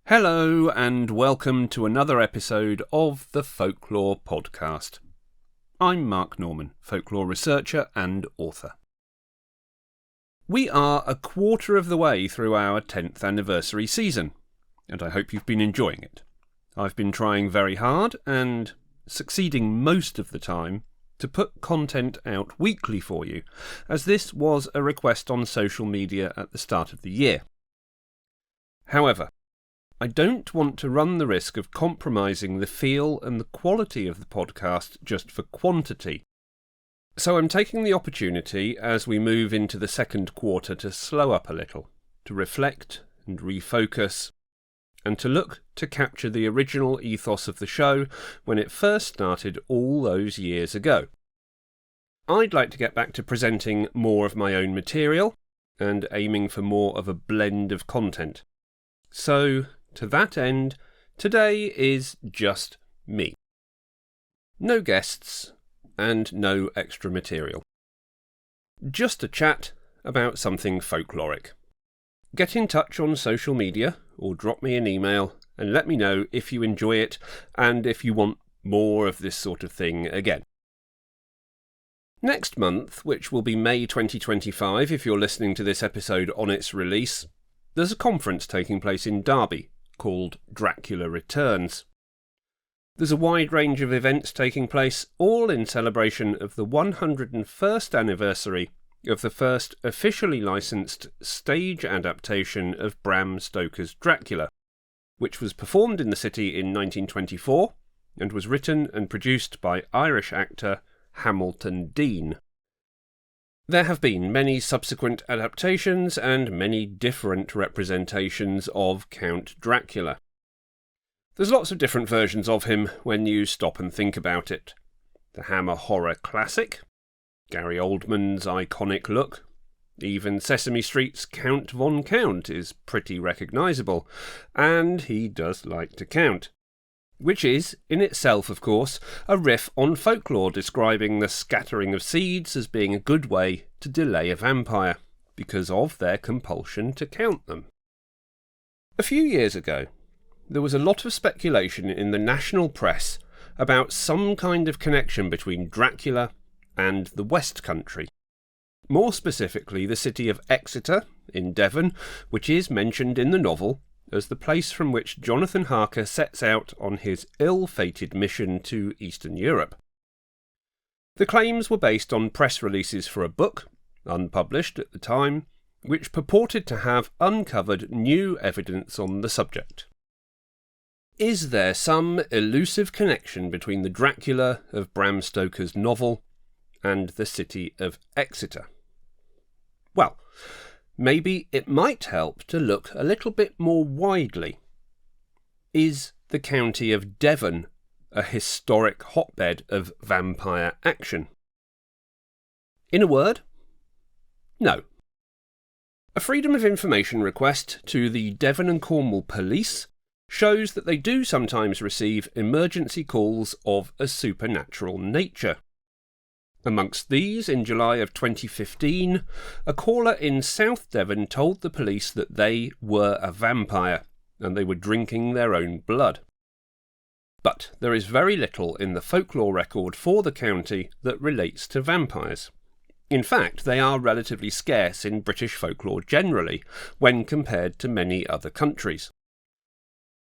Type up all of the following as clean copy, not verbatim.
Hello and welcome to another episode of the Folklore Podcast. I'm Mark Norman, folklore researcher and author. We are a quarter of the way through our 10th anniversary season, and I hope you've been enjoying it. I've been trying very hard, and succeeding most of the time, to put content out weekly for you, as this was a request on social media at the start of the year. However, I don't want to run the risk of compromising the feel and the quality of the podcast just for quantity. So I'm taking the opportunity as we move into the second quarter to slow up a little, to reflect and refocus, and to look to capture the original ethos of the show when it first started all those years ago. I'd like to get back to presenting more of my own material and aiming for more of a blend of content. So, to that end, today is just me. No guests and no extra material. Just a chat about something folkloric. Get in touch on social media or drop me an email and let me know if you enjoy it and if you want more of this sort of thing again. Next month, which will be May 2025 if you're listening to this episode on its release, there's a conference taking place in Derby called Dracula Returns. There's a wide range of events taking place, all in celebration of the 101st anniversary of the first officially licensed stage adaptation of Bram Stoker's Dracula, which was performed in the city in 1924 and was written and produced by Irish actor Hamilton Dean. There have been many subsequent adaptations and many different representations of Count Dracula. There's lots of different versions of him when you stop and think about it. The Hammer horror classic, Gary Oldman's iconic look, even Sesame Street's Count Von Count is pretty recognisable, and he does like to count. Which is, in itself, of course, a riff on folklore describing the scattering of seeds as being a good way to delay a vampire, because of their compulsion to count them. A few years ago, there was a lot of speculation in the national press about some kind of connection between Dracula and the Westcountry. More specifically, the city of Exeter, in Devon, which is mentioned in the novel as the place from which Jonathan Harker sets out on his ill-fated mission to Eastern Europe. The claims were based on press releases for a book, unpublished at the time, which purported to have uncovered new evidence on the subject. Is there some elusive connection between the Dracula of Bram Stoker's novel and the city of Exeter? Well, maybe it might help to look a little bit more widely. Is the county of Devon a historic hotbed of vampire action? In a word, no. A Freedom of Information request to the Devon and Cornwall Police shows that they do sometimes receive emergency calls of a supernatural nature. Amongst these, in July of 2015, a caller in South Devon told the police that they were a vampire, and they were drinking their own blood. But there is very little in the folklore record for the county that relates to vampires. In fact, they are relatively scarce in British folklore generally, when compared to many other countries.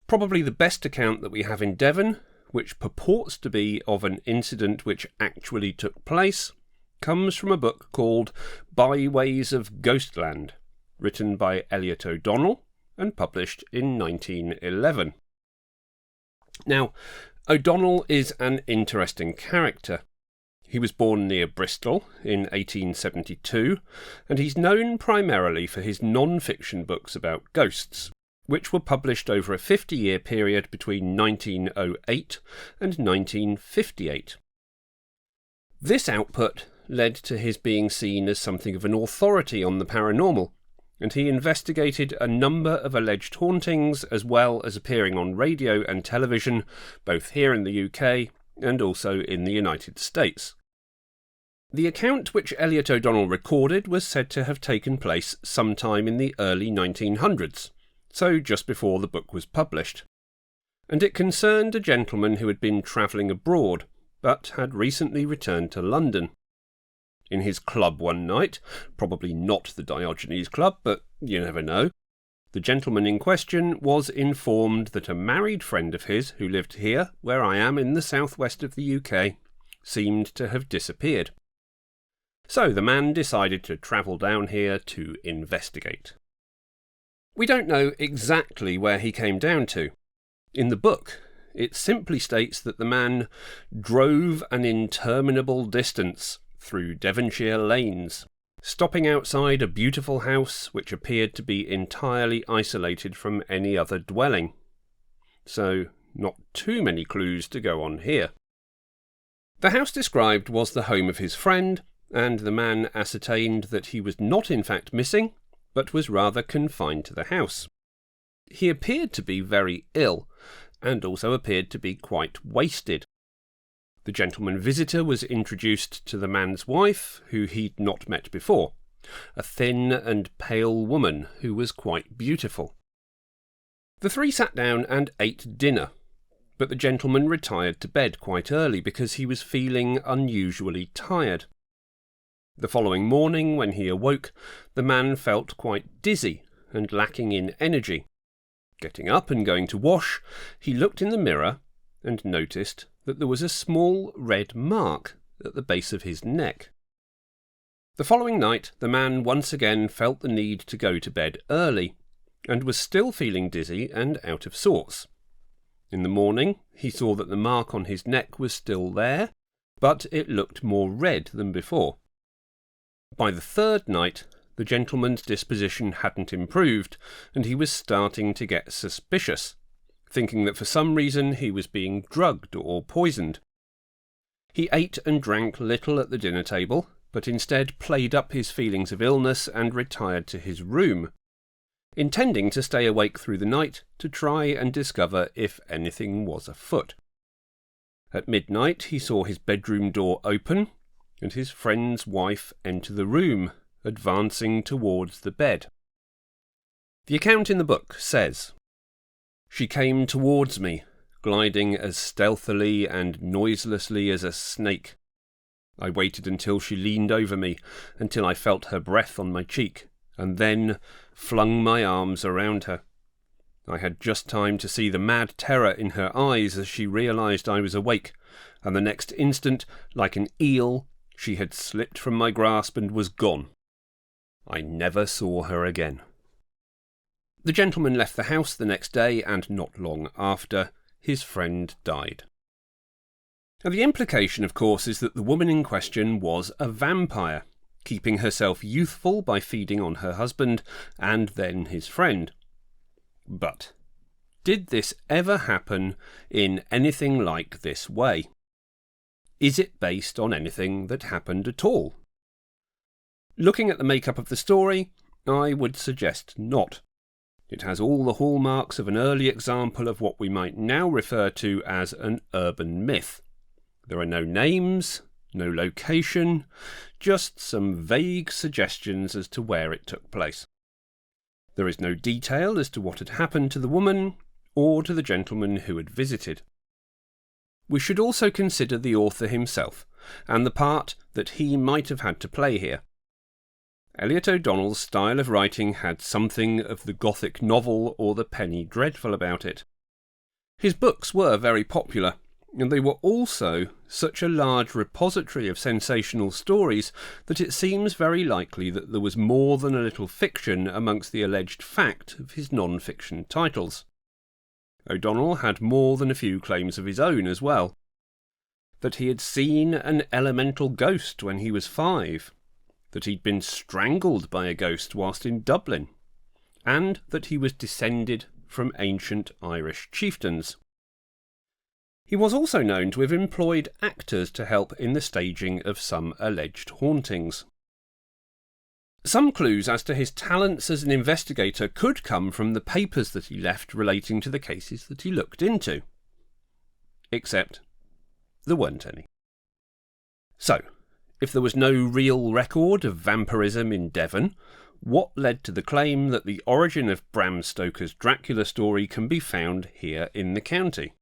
Probably the best account that we have in Devon, which purports to be of an incident which actually took place, comes from a book called Byways of Ghostland, written by Elliot O'Donnell and published in 1911. Now, O'Donnell is an interesting character. He was born near Bristol in 1872, and he's known primarily for his non-fiction books about ghosts, which were published over a 50-year period between 1908 and 1958. This output led to his being seen as something of an authority on the paranormal, and he investigated a number of alleged hauntings as well as appearing on radio and television, both here in the UK and also in the United States. The account which Elliot O'Donnell recorded was said to have taken place sometime in the early 1900s, so just before the book was published, and it concerned a gentleman who had been travelling abroad, but had recently returned to London. In his club one night, probably not the Diogenes Club, but you never know, the gentleman in question was informed that a married friend of his, who lived here, where I am in the southwest of the UK, seemed to have disappeared. So the man decided to travel down here to investigate. We don't know exactly where he came down to. In the book, it simply states that the man drove an interminable distance through Devonshire lanes, stopping outside a beautiful house which appeared to be entirely isolated from any other dwelling. So, not too many clues to go on here. The house described was the home of his friend, and the man ascertained that he was not in fact missing, but was rather confined to the house. He appeared to be very ill, and also appeared to be quite wasted. The gentleman visitor was introduced to the man's wife, who he'd not met before, a thin and pale woman who was quite beautiful. The three sat down and ate dinner, but the gentleman retired to bed quite early because he was feeling unusually tired. The following morning, when he awoke, the man felt quite dizzy and lacking in energy. Getting up and going to wash, he looked in the mirror and noticed that there was a small red mark at the base of his neck. The following night, the man once again felt the need to go to bed early, and was still feeling dizzy and out of sorts. In the morning, he saw that the mark on his neck was still there, but it looked more red than before. By the third night, the gentleman's disposition hadn't improved, and he was starting to get suspicious, thinking that for some reason he was being drugged or poisoned. He ate and drank little at the dinner table, but instead played up his feelings of illness and retired to his room, intending to stay awake through the night to try and discover if anything was afoot. At midnight he saw his bedroom door open, and his friend's wife enter the room, advancing towards the bed. The account in the book says, "She came towards me, gliding as stealthily and noiselessly as a snake. I waited until she leaned over me, until I felt her breath on my cheek, and then flung my arms around her. I had just time to see the mad terror in her eyes as she realized I was awake, and the next instant, like an eel, she had slipped from my grasp and was gone. I never saw her again." The gentleman left the house the next day, and not long after, his friend died. Now, the implication, of course, is that the woman in question was a vampire, keeping herself youthful by feeding on her husband and then his friend. But did this ever happen in anything like this way? Is it based on anything that happened at all? Looking at the makeup of the story, I would suggest not. It has all the hallmarks of an early example of what we might now refer to as an urban myth. There are no names, no location, just some vague suggestions as to where it took place. There is no detail as to what had happened to the woman or to the gentleman who had visited. We should also consider the author himself, and the part that he might have had to play here. Eliot O'Donnell's style of writing had something of the Gothic novel or the penny dreadful about it. His books were very popular, and they were also such a large repository of sensational stories that it seems very likely that there was more than a little fiction amongst the alleged fact of his non-fiction titles. O'Donnell had more than a few claims of his own as well. That he had seen an elemental ghost when he was 5, that he'd been strangled by a ghost whilst in Dublin, and that he was descended from ancient Irish chieftains. He was also known to have employed actors to help in the staging of some alleged hauntings. Some clues as to his talents as an investigator could come from the papers that he left relating to the cases that he looked into. Except there weren't any. So, if there was no real record of vampirism in Devon, what led to the claim that the origin of Bram Stoker's Dracula story can be found here in the county.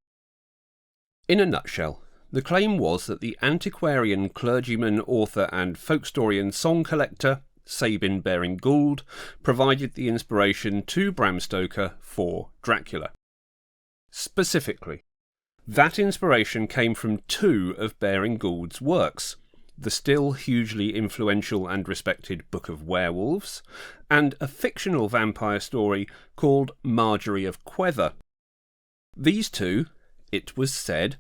In a nutshell, the claim was that the antiquarian, clergyman, author and folkstorian song collector Sabin Baring-Gould provided the inspiration to Bram Stoker for Dracula. Specifically, that inspiration came from two of Baring-Gould's works, the still hugely influential and respected Book of Werewolves, and a fictional vampire story called Marjorie of Quether. These two, it was said,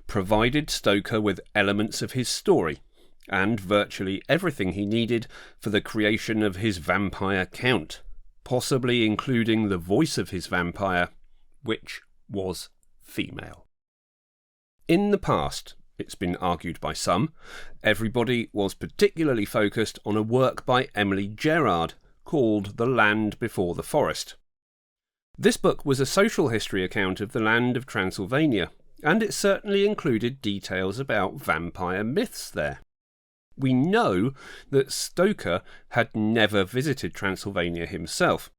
provided Stoker with elements of his story, and virtually everything he needed for the creation of his vampire count, possibly including the voice of his vampire, which was female. In the past, it's been argued by some, everybody was particularly focused on a work by Emily Gerard called The Land Before the Forest. This book was a social history account of the land of Transylvania, and it certainly included details about vampire myths there. We know that Stoker had never visited Transylvania himself,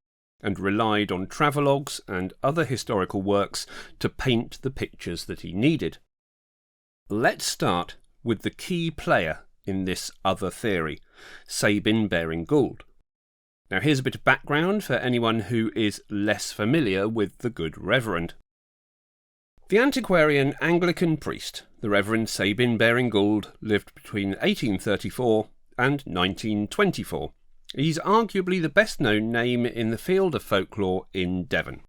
and relied on travelogues and other historical works to paint the pictures that he needed. Let's start with the key player in this other theory, Sabin Baring-Gould. Now here's a bit of background for anyone who is less familiar with the Good Reverend. The antiquarian Anglican priest, the Reverend Sabin Baring-Gould, lived between 1834 and 1924. He's arguably the best-known name in the field of folklore in Devon.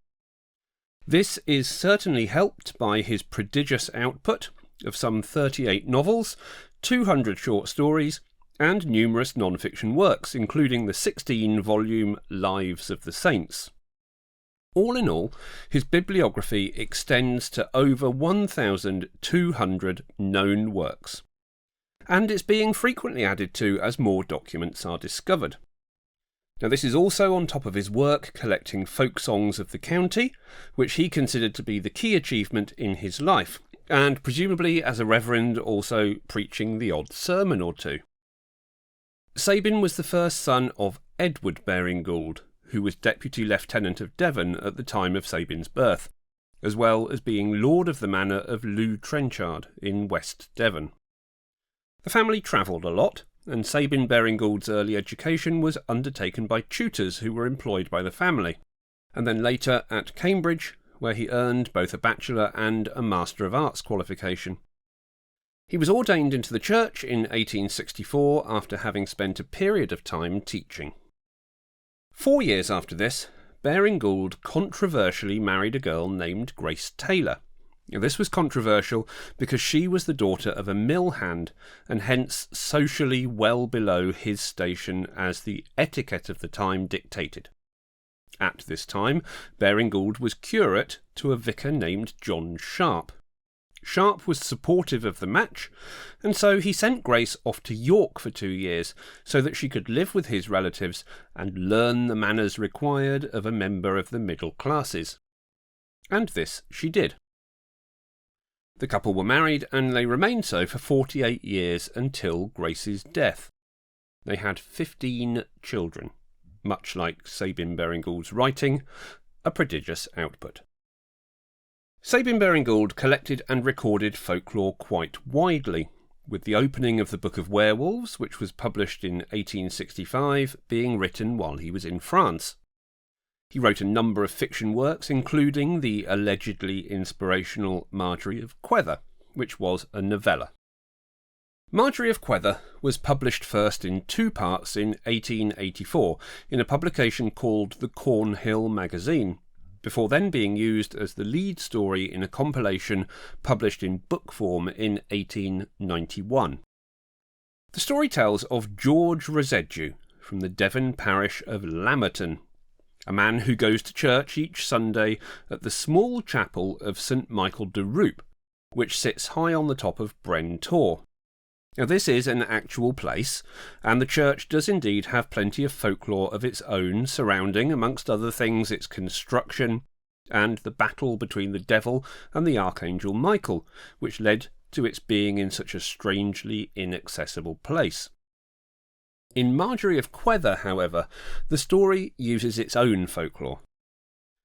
This is certainly helped by his prodigious output of some 38 novels, 200 short stories, and numerous non-fiction works, including the 16-volume Lives of the Saints. All in all, his bibliography extends to over 1,200 known works, and it's being frequently added to as more documents are discovered. Now this is also on top of his work collecting folk songs of the county, which he considered to be the key achievement in his life, and presumably as a reverend also preaching the odd sermon or two. Sabin was the first son of Edward Baring-Gould, who was Deputy Lieutenant of Devon at the time of Sabin's birth, as well as being Lord of the Manor of Lew Trenchard in West Devon. The family travelled a lot, and Sabin Baring-Gould's early education was undertaken by tutors who were employed by the family, and then later at Cambridge, where he earned both a Bachelor and a Master of Arts qualification. He was ordained into the church in 1864 after having spent a period of time teaching. 4 years after this, Baring-Gould controversially married a girl named Grace Taylor. This was controversial because she was the daughter of a mill hand and hence socially well below his station as the etiquette of the time dictated. At this time, Baring-Gould was curate to a vicar named John Sharp. Sharp was supportive of the match, and so he sent Grace off to York for 2 years so that she could live with his relatives and learn the manners required of a member of the middle classes. And this she did. The couple were married, and they remained so for 48 years until Grace's death. They had 15 children, much like Sabin Baring-Gould's writing, a prodigious output. Sabin Baring-Gould collected and recorded folklore quite widely, with the opening of the Book of Werewolves, which was published in 1865, being written while he was in France. He wrote a number of fiction works, including the allegedly inspirational Marjorie of Quether, which was a novella. Marjorie of Quether was published first in 2 parts in 1884 in a publication called the Cornhill Magazine, before then being used as the lead story in a compilation published in book form in 1891. The story tells of George Rosedju from the Devon parish of Lamerton, a man who goes to church each Sunday at the small chapel of St Michael de Roop, which sits high on the top of Bryn Tor. Now this is an actual place, and the church does indeed have plenty of folklore of its own surrounding, amongst other things, its construction and the battle between the devil and the archangel Michael, which led to its being in such a strangely inaccessible place. In Marjorie of Quether, however, the story uses its own folklore.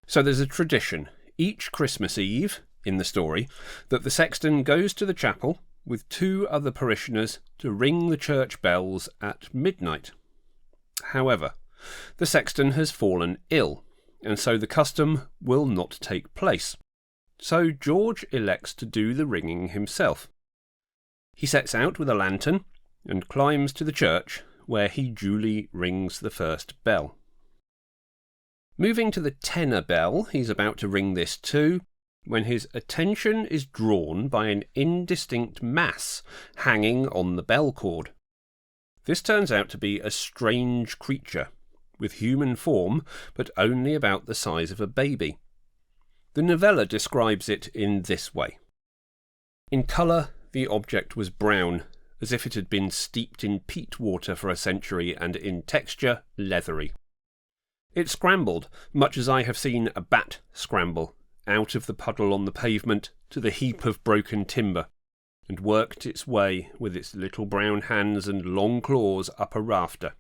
So there's a tradition, each Christmas Eve, in the story, that the sexton goes to the chapel with 2 other parishioners to ring the church bells at midnight. However, the sexton has fallen ill, and so the custom will not take place. So George elects to do the ringing himself. He sets out with a lantern and climbs to the church, where he duly rings the first bell. Moving to the tenor bell, he's about to ring this too, when his attention is drawn by an indistinct mass hanging on the bell cord. This turns out to be a strange creature, with human form, but only about the size of a baby. The novella describes it in this way. In colour, the object was brown, as if it had been steeped in peat water for a century, and in texture, leathery. It scrambled, much as I have seen a bat scramble, out of the puddle on the pavement to the heap of broken timber, and worked its way with its little brown hands and long claws up a rafter,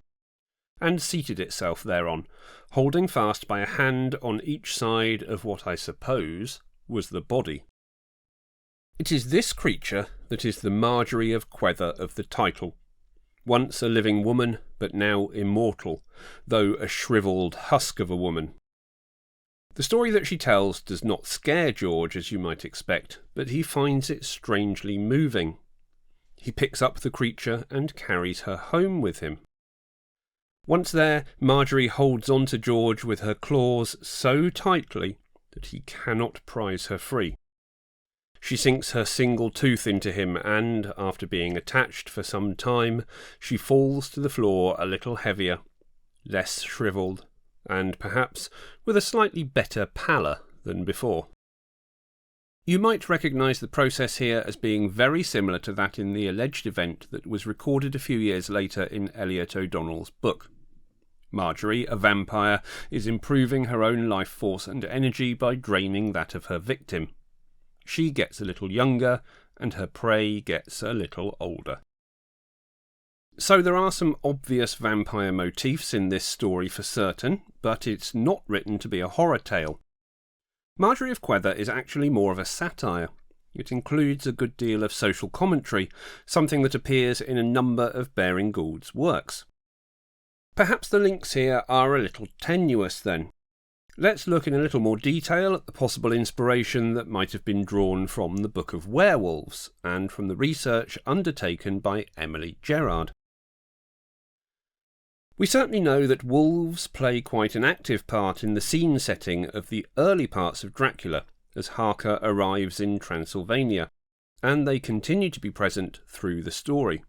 and seated itself thereon, holding fast by a hand on each side of what I suppose was the body. It is this creature that is the Marjorie of Quether of the title, once a living woman, but now immortal, though a shrivelled husk of a woman. The story that she tells does not scare George, as you might expect, but he finds it strangely moving. He picks up the creature and carries her home with him. Once there, Marjorie holds on to George with her claws so tightly that he cannot prise her free. She sinks her single tooth into him and, after being attached for some time, she falls to the floor a little heavier, less shrivelled, and perhaps with a slightly better pallor than before. You might recognise the process here as being very similar to that in the alleged event that was recorded a few years later in Elliot O'Donnell's book. Marjorie, a vampire, is improving her own life force and energy by draining that of her victim. She gets a little younger, and her prey gets a little older. So there are some obvious vampire motifs in this story for certain, but it's not written to be a horror tale. Marjorie of Quether is actually more of a satire. It includes a good deal of social commentary, something that appears in a number of Baring Gould's works. Perhaps the links here are a little tenuous then. Let's look in a little more detail at the possible inspiration that might have been drawn from the Book of Werewolves, and from the research undertaken by Emily Gerard. We certainly know that wolves play quite an active part in the scene setting of the early parts of Dracula, as Harker arrives in Transylvania, and they continue to be present through the story.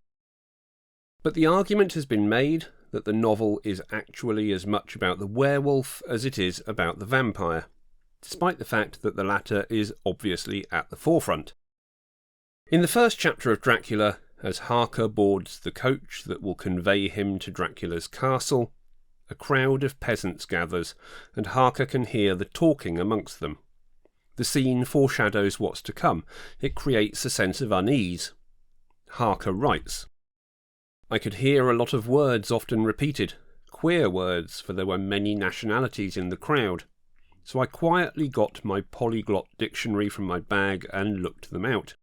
But the argument has been made that the novel is actually as much about the werewolf as it is about the vampire, despite the fact that the latter is obviously at the forefront. In the first chapter of Dracula, as Harker boards the coach that will convey him to Dracula's castle, a crowd of peasants gathers, and Harker can hear the talking amongst them. The scene foreshadows what's to come. It creates a sense of unease. Harker writes, "I could hear a lot of words often repeated, queer words, for there were many nationalities in the crowd. So I quietly got my polyglot dictionary from my bag and looked them out.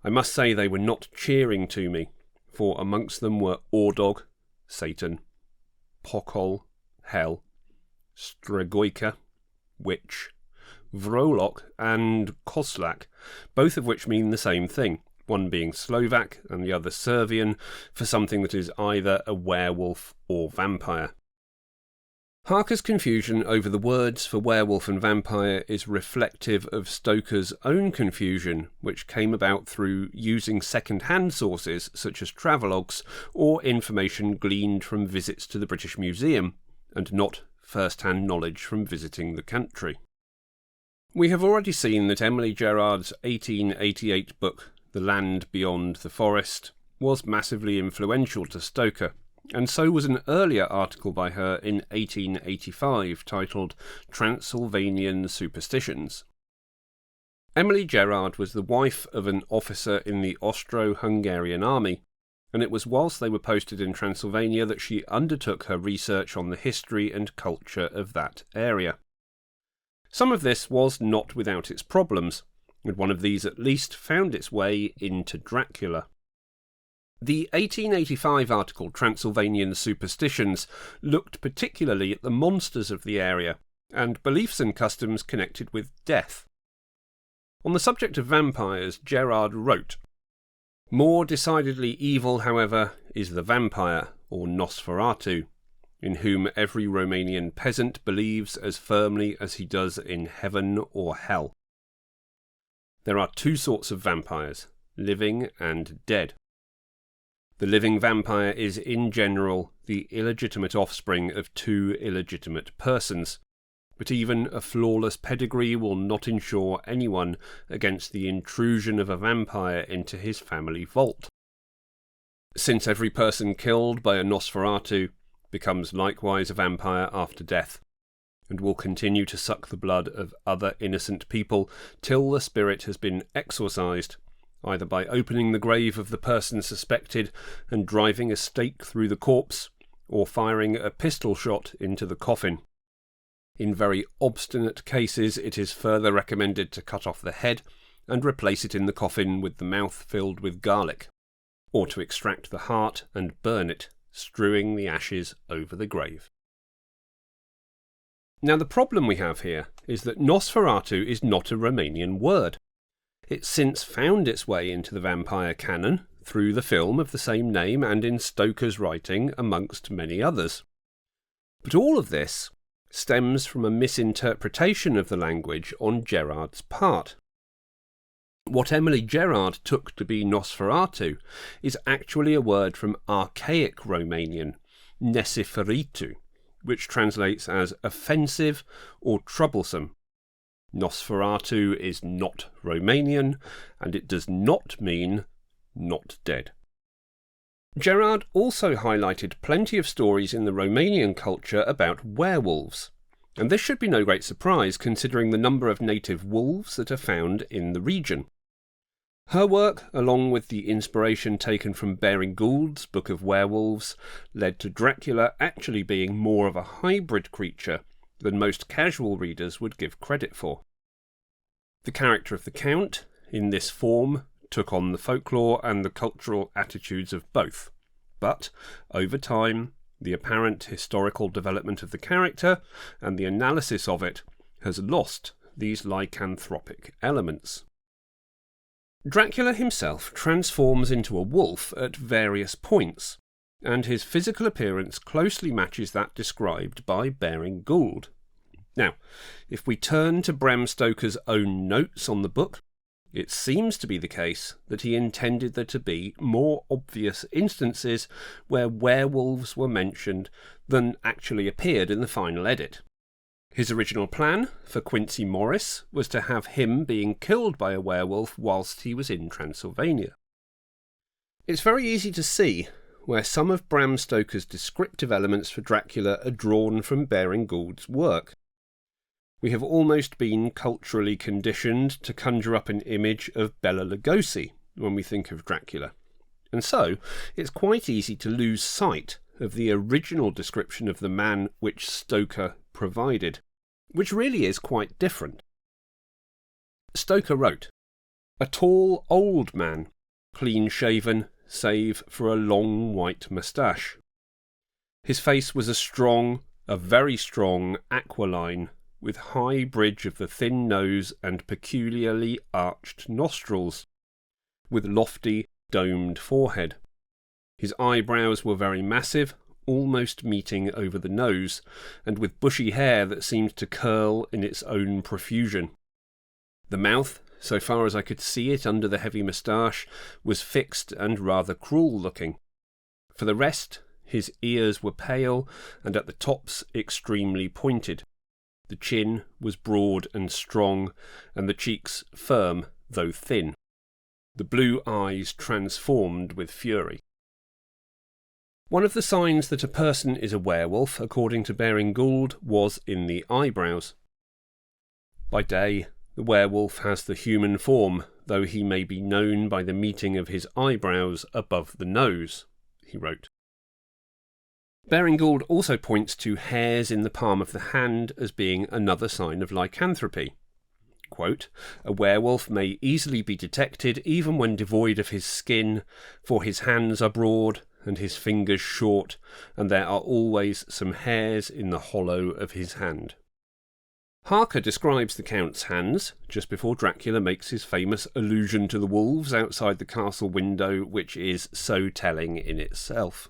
I must say they were not cheering to me, for amongst them were Ordog, Satan, Pokol, Hell, Stregoica, Witch, Vrolok, and Koslak, both of which mean the same thing, one being Slovak and the other Servian, for something that is either a werewolf or vampire." Harker's confusion over the words for werewolf and vampire is reflective of Stoker's own confusion, which came about through using second-hand sources such as travelogues or information gleaned from visits to the British Museum, and not first-hand knowledge from visiting the country. We have already seen that Emily Gerard's 1888 book, The Land Beyond the Forest, was massively influential to Stoker, and so was an earlier article by her in 1885 titled Transylvanian Superstitions. Emily Gerard was the wife of an officer in the Austro-Hungarian army, and it was whilst they were posted in Transylvania that she undertook her research on the history and culture of that area. Some of this was not without its problems, and one of these at least found its way into Dracula. The 1885 article Transylvanian Superstitions looked particularly at the monsters of the area and beliefs and customs connected with death. On the subject of vampires, Gerard wrote, "More decidedly evil, however, is the vampire, or Nosferatu, in whom every Romanian peasant believes as firmly as he does in heaven or hell. There are two sorts of vampires, living and dead. The living vampire is in general the illegitimate offspring of two illegitimate persons, but even a flawless pedigree will not insure anyone against the intrusion of a vampire into his family vault. Since every person killed by a Nosferatu becomes likewise a vampire after death, and will continue to suck the blood of other innocent people till the spirit has been exorcised, either by opening the grave of the person suspected and driving a stake through the corpse, or firing a pistol shot into the coffin. In very obstinate cases, it is further recommended to cut off the head and replace it in the coffin with the mouth filled with garlic, or to extract the heart and burn it, strewing the ashes over the grave." Now the problem we have here is that Nosferatu is not a Romanian word. It's since found its way into the vampire canon through the film of the same name and in Stoker's writing, amongst many others. But all of this stems from a misinterpretation of the language on Gerard's part. What Emily Gerard took to be Nosferatu is actually a word from archaic Romanian, nesiferitu, which translates as offensive or troublesome. Nosferatu is not Romanian, and it does not mean not dead. Gerard also highlighted plenty of stories in the Romanian culture about werewolves, and this should be no great surprise considering the number of native wolves that are found in the region. Her work, along with the inspiration taken from Baring Gould's Book of Werewolves, led to Dracula actually being more of a hybrid creature than most casual readers would give credit for. The character of the Count, in this form, took on the folklore and the cultural attitudes of both, but, over time, the apparent historical development of the character and the analysis of it has lost these lycanthropic elements. Dracula himself transforms into a wolf at various points, and his physical appearance closely matches that described by Baring Gould. Now, if we turn to Bram Stoker's own notes on the book, it seems to be the case that he intended there to be more obvious instances where werewolves were mentioned than actually appeared in the final edit. His original plan for Quincy Morris was to have him being killed by a werewolf whilst he was in Transylvania. It's very easy to see where some of Bram Stoker's descriptive elements for Dracula are drawn from Baring Gould's work. We have almost been culturally conditioned to conjure up an image of Bela Lugosi when we think of Dracula, and so it's quite easy to lose sight of the original description of the man which Stoker provided, which really is quite different. Stoker wrote, "A tall, old man, clean-shaven, save for a long white moustache. His face was a very strong aquiline, with high bridge of the thin nose and peculiarly arched nostrils, with lofty, domed forehead. His eyebrows were very massive, almost meeting over the nose, and with bushy hair that seemed to curl in its own profusion. The mouth, so far as I could see it under the heavy moustache, was fixed and rather cruel-looking. For the rest, his ears were pale, and at the tops extremely pointed. The chin was broad and strong, and the cheeks firm, though thin. The blue eyes transformed with fury." One of the signs that a person is a werewolf, according to Baring Gould, was in the eyebrows. By day, the werewolf has the human form, though he may be known by the meeting of his eyebrows above the nose, he wrote. Baring Gould also points to hairs in the palm of the hand as being another sign of lycanthropy. Quote, "A werewolf may easily be detected even when devoid of his skin, for his hands are broad and his fingers short, and there are always some hairs in the hollow of his hand." Harker describes the Count's hands, just before Dracula makes his famous allusion to the wolves outside the castle window, which is so telling in itself.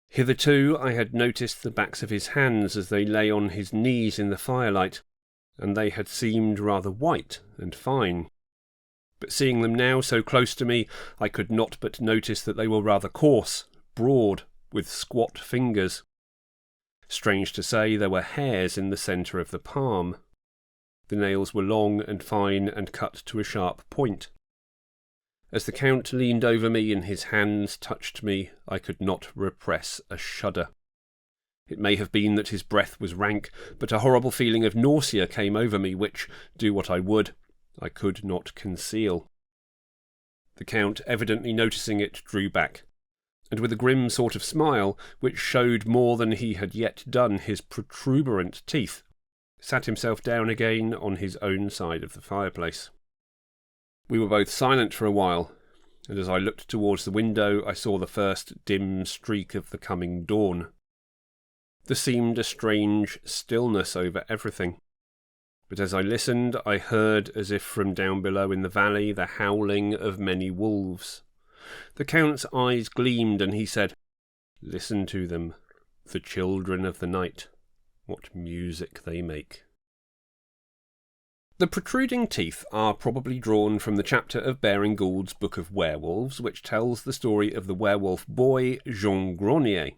"Hitherto I had noticed the backs of his hands as they lay on his knees in the firelight, and they had seemed rather white and fine. But seeing them now so close to me, I could not but notice that they were rather coarse, broad, with squat fingers. Strange to say, there were hairs in the centre of the palm. The nails were long and fine and cut to a sharp point. As the Count leaned over me and his hands touched me, I could not repress a shudder. It may have been that his breath was rank, but a horrible feeling of nausea came over me which, do what I would, I could not conceal." The Count, evidently noticing it, drew back, and with a grim sort of smile, which showed more than he had yet done his protuberant teeth, sat himself down again on his own side of the fireplace. We were both silent for a while, and as I looked towards the window I saw the first dim streak of the coming dawn. There seemed a strange stillness over everything, but as I listened I heard, as if from down below in the valley, the howling of many wolves. The Count's eyes gleamed, and he said, "Listen to them, the children of the night. What music they make." The protruding teeth are probably drawn from the chapter of Baring Gould's Book of Werewolves, which tells the story of the werewolf boy Jean Grenier.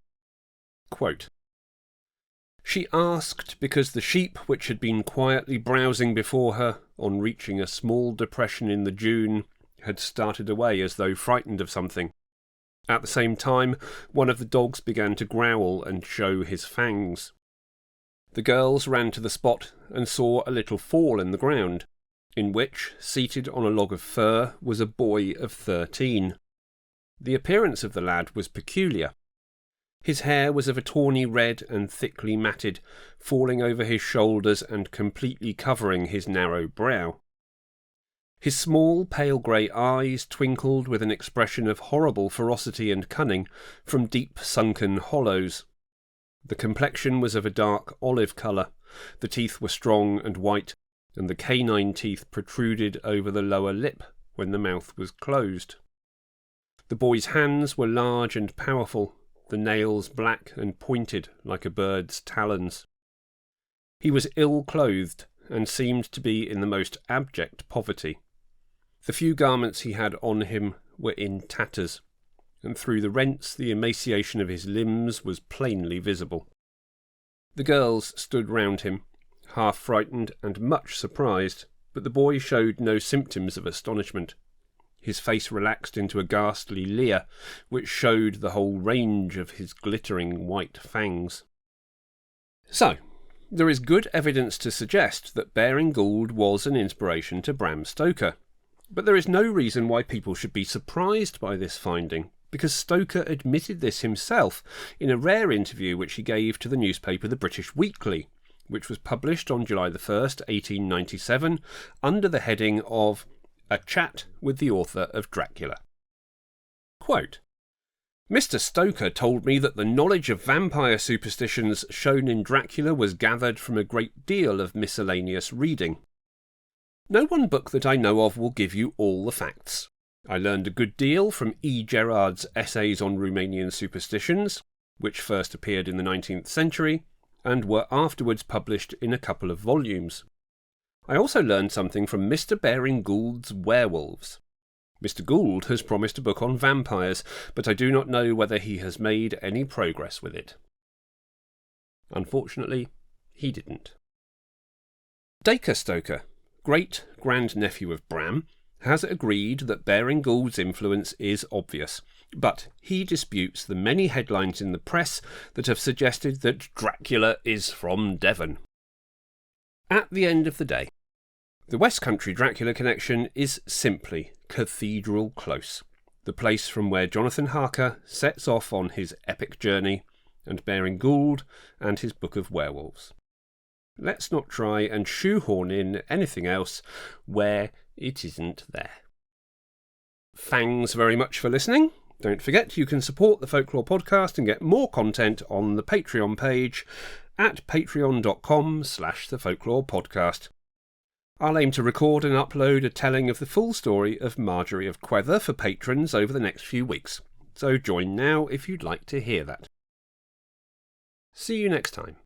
Quote, "She asked because the sheep which had been quietly browsing before her, on reaching a small depression in the dune, had started away as though frightened of something. At the same time, one of the dogs began to growl and show his fangs. The girls ran to the spot and saw a little fall in the ground, in which, seated on a log of fir, was a boy of 13. The appearance of the lad was peculiar. His hair was of a tawny red and thickly matted, falling over his shoulders and completely covering his narrow brow. His small, pale grey eyes twinkled with an expression of horrible ferocity and cunning from deep sunken hollows. The complexion was of a dark olive colour, the teeth were strong and white, and the canine teeth protruded over the lower lip when the mouth was closed. The boy's hands were large and powerful, the nails black and pointed like a bird's talons. He was ill-clothed, and seemed to be in the most abject poverty. The few garments he had on him were in tatters, and through the rents the emaciation of his limbs was plainly visible. The girls stood round him, half frightened and much surprised, but the boy showed no symptoms of astonishment. His face relaxed into a ghastly leer, which showed the whole range of his glittering white fangs. So, there is good evidence to suggest that Baring Gould was an inspiration to Bram Stoker, but there is no reason why people should be surprised by this finding, because Stoker admitted this himself in a rare interview which he gave to the newspaper The British Weekly, which was published on July 1st, 1897, under the heading of A Chat with the Author of Dracula. Quote, "Mr. Stoker told me that the knowledge of vampire superstitions shown in Dracula was gathered from a great deal of miscellaneous reading. No one book that I know of will give you all the facts. I learned a good deal from E. Gerard's Essays on Romanian Superstitions, which first appeared in the 19th century, and were afterwards published in a couple of volumes. I also learned something from Mr. Baring Gould's Werewolves. Mr. Gould has promised a book on vampires, but I do not know whether he has made any progress with it." Unfortunately, he didn't. Dacre Stoker, great-grandnephew of Bram, has agreed that Baring Gould's influence is obvious, but he disputes the many headlines in the press that have suggested that Dracula is from Devon. At the end of the day, The Westcountry Dracula connection is simply Cathedral Close, the place from where Jonathan Harker sets off on his epic journey, and Baring Gould and his Book of Werewolves. Let's not try and shoehorn in anything else where it isn't there. Thanks very much for listening. Don't forget you can support the Folklore Podcast and get more content on the Patreon page at patreon.com/thefolklorepodcast. I'll aim to record and upload a telling of the full story of Marjorie of Quether for patrons over the next few weeks, so join now if you'd like to hear that. See you next time.